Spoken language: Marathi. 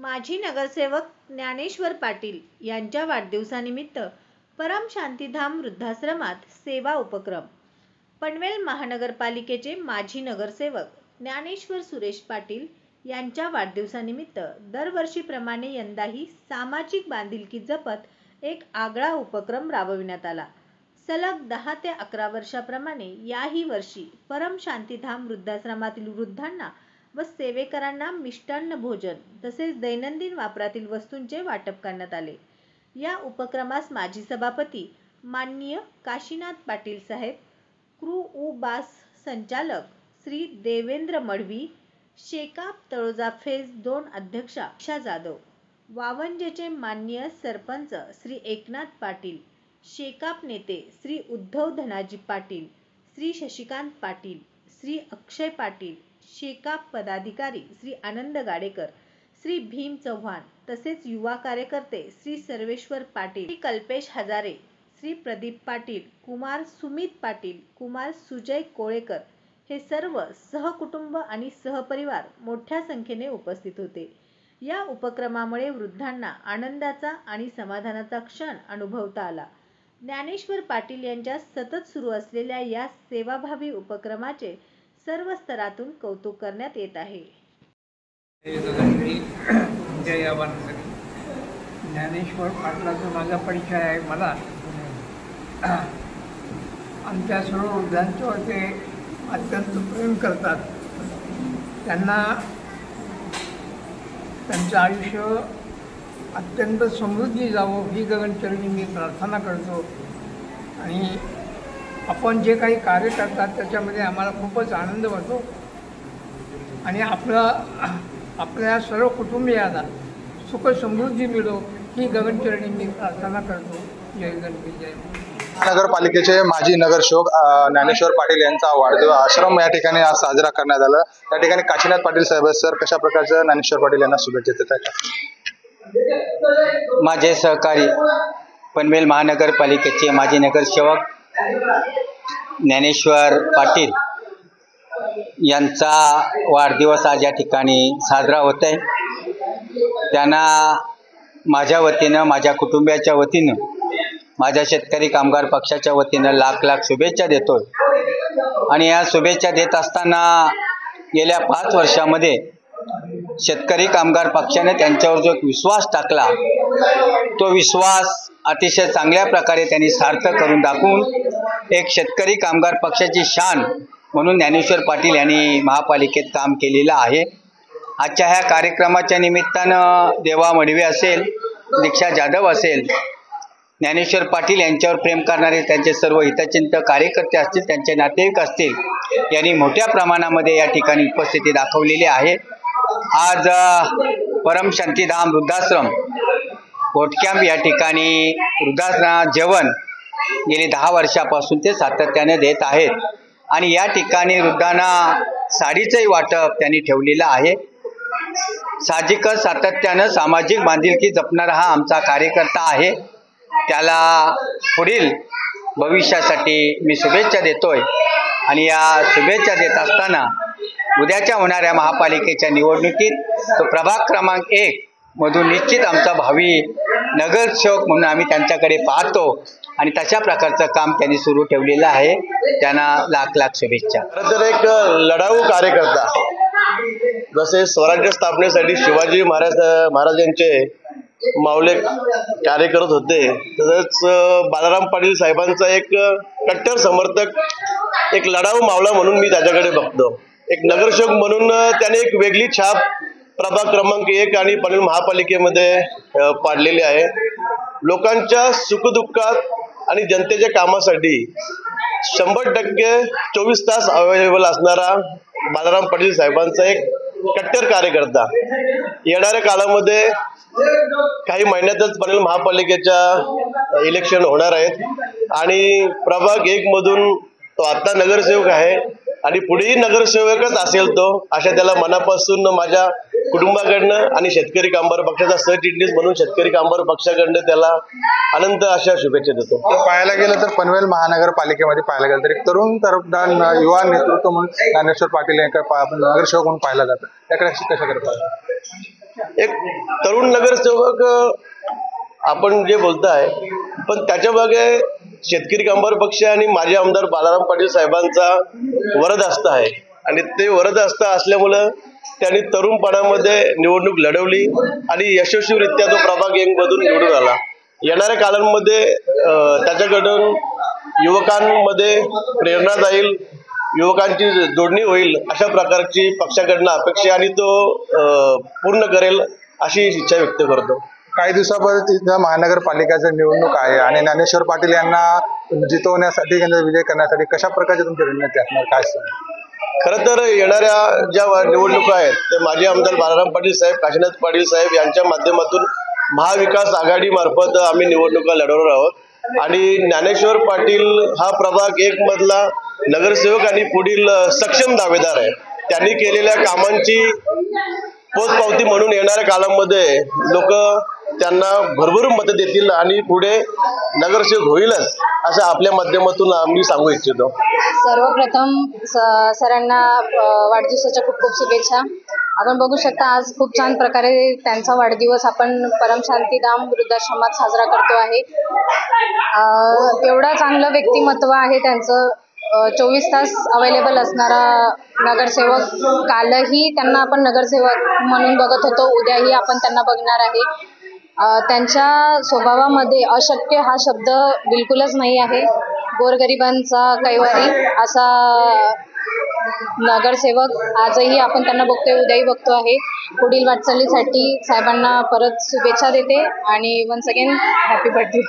माजी नगरसेवक ज्ञानेश्वर पाटील यांच्या वाढदिवसानिमित्त परम शांतीधाम वृद्धाश्रमात सेवा उपक्रम। पनवेल महानगरपालिकेचे माजी नगरसेवक ज्ञानेश्वर सुरेश पाटील यांच्या वाढदिवसानिमित्त दरवर्षीप्रमाणे यंदाही सामाजिक बांधिलकी जपत एक आगळा उपक्रम राबविण्यात आला। सलग 10 ते 11 वर्षाप्रमाणे याही वर्षी परम शांतीधाम वृद्धाश्रमातील वृद्धांना व सेवेकरांना मिष्टान्न भोजन तसेच दैनंदिन वापरातील वस्तूंचे वाटप करण्यात आले। या उपक्रमास माजी सभापती माननीय काशीनाथ पाटील साहेब, कृ.उ.बास संचालक श्री देवेंद्र मडवी, शेकाप तळोजा फेज 2 अध्यक्षा उषा जाधव, वावंजेचे माननीय सरपंच श्री एकनाथ पाटील, शेकाप नेते श्री उद्धव धनाजी पाटील, श्री शशिकांत पाटील, श्री अक्षय पाटील, शेकाप पदाधिकारी श्री आनंद गाडेकर, श्री भीम चव्हाण तसेच युवा कार्यकर्ते श्री सर्वेश्वर पाटील, श्री कल्पेश हजारे, श्री प्रदीप पाटील, कुमार सुमित पाटील, कुमार सुजय कोळेकर हे सर्व सहकुटुंब आणि सहपरिवार मोठ्या संख्येने उपस्थित होते। या उपक्रमामुळे वृद्धांना आनंदाचा आणि समाधानाचा क्षण अनुभवता आला। ज्ञानेश्वर पाटील यांच्या सतत सुरू असलेल्या या सेवाभावी उपक्रमाचे सर्व स्तरातून कौतुक करण्यात येत आहे। ज्ञानेश्वर पाटलाचा माझा परिचय आहे। मला आमच्या सर्व वृद्धांच्यावर ते अत्यंत प्रेम करतात। त्यांना त्यांचं आयुष्य अत्यंत समृद्धी जावं ही गगनचरणी मी प्रार्थना करतो। आणि आपण जे काही कार्य करतात त्याच्यामध्ये आम्हाला खूपच आनंद वाटतो आणि आपल्या सर्व कुटुंबियांना सुख समृद्धी मिळो ही गगनचरणी मी प्रार्थना करतो। जय गणपती जय। नगरपालिकेचे माजी नगरसेवक ज्ञानेश्वर पाटील यांचा वाढदिवस आश्रम या ठिकाणी आज साजरा करण्यात आला। त्या ठिकाणी काशीनाथ पाटील साहेब सर कशा प्रकारचं ज्ञानेश्वर पाटील यांना शुभेच्छा देत आहेत? माझे सहकारी पनवेल महानगरपालिकेचे माजी नगरसेवक ज्ञानेश्वर पाटील यांचा वाढदिवस आज या ठिकाणी साजरा होत आहे। त्यांना माझ्या वतीनं, माझ्या कुटुंबियाच्या वतीनं, माझ्या शेतकरी कामगार पक्षाच्या वतीनं लाख लाख शुभेच्छा देतोय। आणि या शुभेच्छा देत असताना गेल्या 5 वर्षामध्ये शेतकरी कामगार पक्षाने त्यांच्यावर जो विश्वास टाकला तो विश्वास अतिशय चांगल्या प्रकारे त्यांनी सार्थ करून दाखवून एक शेतकरी कामगार पक्षाची शान म्हणून ज्ञानेश्वर पाटील यांनी महापालिकेत काम केलेलं आहे। आजच्या ह्या कार्यक्रमाच्या निमित्तानं देवा मडवी असेल, दीक्षा जाधव असेल, ज्ञानेश्वर पाटील यांच्यावर प्रेम करणारे त्यांचे सर्व हितचिंतक कार्यकर्ते असतील, त्यांचे नातेवाईक असतील, यांनी मोठ्या प्रमाणामध्ये या ठिकाणी उपस्थिती दाखवलेली आहे। आज परम शांतीधाम वृद्धाश्रम कोटकॅम्प या ठिकाणी वृद्धाश्रम जेवण गेली 10 वर्षापासून ते सातत्याने देत आहेत आणि या ठिकाणी वृद्धांना साडीचंही वाटप त्यांनी ठेवलेलं आहे। साहजिकच सातत्यानं सामाजिक बांधिलकी जपणारा हा आमचा कार्यकर्ता आहे। त्याला पुढील भविष्यासाठी मी शुभेच्छा देतोय आणि या शुभेच्छा देत असताना उद्याच्या होणाऱ्या महापालिकेच्या निवडणुकीत तो प्रभाग क्रमांक 1 मधून निश्चित आमचा भावी नगरसेवक म्हणून आम्ही त्यांच्याकडे पाहतो आणि तशा प्रकारचं काम त्यांनी सुरू ठेवलेलं आहे। त्यांना लाख लाख शुभेच्छा। खरं तर एक लढाऊ कार्यकर्ता, जसे स्वराज्य स्थापनेसाठी शिवाजी महाराजांचे मावळे कार्य करत होते, तसंच बालाराम पाटील साहेबांचा एक कट्टर समर्थक, एक लढाऊ मावळा म्हणून मी त्याच्याकडे बघतो। एक नगरसेवक म्हणून त्याने एक वेगळी छाप प्रभाग क्रमांक 1 आणि पनवेल महापालिकेमध्ये पाडलेली आहे। लोकांच्या सुखदुःखात आणि जनतेच्या कामासाठी 100% 24 तास अवेलेबल असणारा बालाराम पाटील साहेबांचा एक कट्टर कार्यकर्ता। येणाऱ्या काळामध्ये काही महिन्यातच पनवेल महापालिकेच्या इलेक्शन होणार आहेत आणि प्रभाग 1 मधून तो आता नगरसेवक आहे आणि पुढेही नगरसेवकच असेल तो, अशा त्याला मनापासून माझ्या कुटुंबाकडनं आणि शेतकरी कामगार पक्षाचा सरचिटणीस म्हणून शेतकरी कामगार पक्षाकडनं त्याला अनंत अशा शुभेच्छा देतो। पाहायला गेलं तर पनवेल महानगरपालिकेमध्ये पाहायला गेलं तर एक तरुण तरफदार युवा नेतृत्व म्हणून ज्ञानेश्वर पाटील यांना नगरसेवक म्हणून पाहिलं जातं, त्याकडे कशा करतात? एक तरुण नगरसेवक आपण जे बोलताय, पण त्याच्या मागे शेतकरी कामगार पक्ष आणि माजी आमदार बालाराम पाटील साहेबांचा वरदहस्त आहे आणि ते वरदहस्त असल्यामुळं त्यांनी तरुणपणामध्ये निवडणूक लढवली आणि यशस्वीरित्या तो प्रभाग 1 मधून निवडून आला. येणाऱ्या काळांमध्ये त्याच्याकडून युवकांमध्ये प्रेरणा जाईल, युवकांची जोडणी होईल अशा प्रकारची पक्षाकडनं अपेक्षा आणि तो पूर्ण करेल अशी इच्छा व्यक्त करतो. काही दिवसापर्यंत इथं महानगरपालिकेची निवडणूक आहे आणि ज्ञानेश्वर पाटील यांना जितवण्यासाठी विजय करण्यासाठी कशा प्रकारचे तुमची रणनीती असणार, काय सांगा? खरं तर येणाऱ्या ज्या निवडणुका आहेत ते माजी आमदार बालाराम पाटील साहेब, काशीनाथ पाटील साहेब यांच्या माध्यमातून महाविकास आघाडी मार्फत आम्ही निवडणुका लढवणार आहोत आणि ज्ञानेश्वर पाटील हा प्रभाग 1 मधला नगरसेवक आणि पुढील सक्षम दावेदार आहे. त्यांनी केलेल्या कामांची पोचपावती म्हणून येणाऱ्या काळामध्ये लोक त्यांना भरभरून मतं देतील आणि पुढे नगरसेवक होईलच असं आपल्या माध्यमातून आम्ही सांगू इच्छितो. सर्वप्रथम सरांना वाढदिवसाच्या खूप खूप शुभेच्छा. आपण बघू शकता आज खूप छान प्रकारे त्यांचा वाढदिवस आपण परमशांतीधाम वृद्धाश्रमात साजरा करतो आहे. एवढं चांगलं व्यक्तिमत्व आहे त्यांचं. 24 तास अवेलेबल असणारा नगरसेवक. कालही त्यांना आपण नगरसेवक म्हणून बघत होतो, उद्याही आपण त्यांना बघणार आहे. त्यांच्या स्वभावामध्ये अशक्य हा शब्द बिलकुलच नाही आहे. गोरगरिबांचा कैवारी असा नगरसेवक आजही आपण त्यांना बघतोय, उद्याही बघतो आहे. पुढील वाटचालीसाठी साहेबांना परत शुभेच्छा देते आणि वन्स अगेन हॅपी बर्थडे.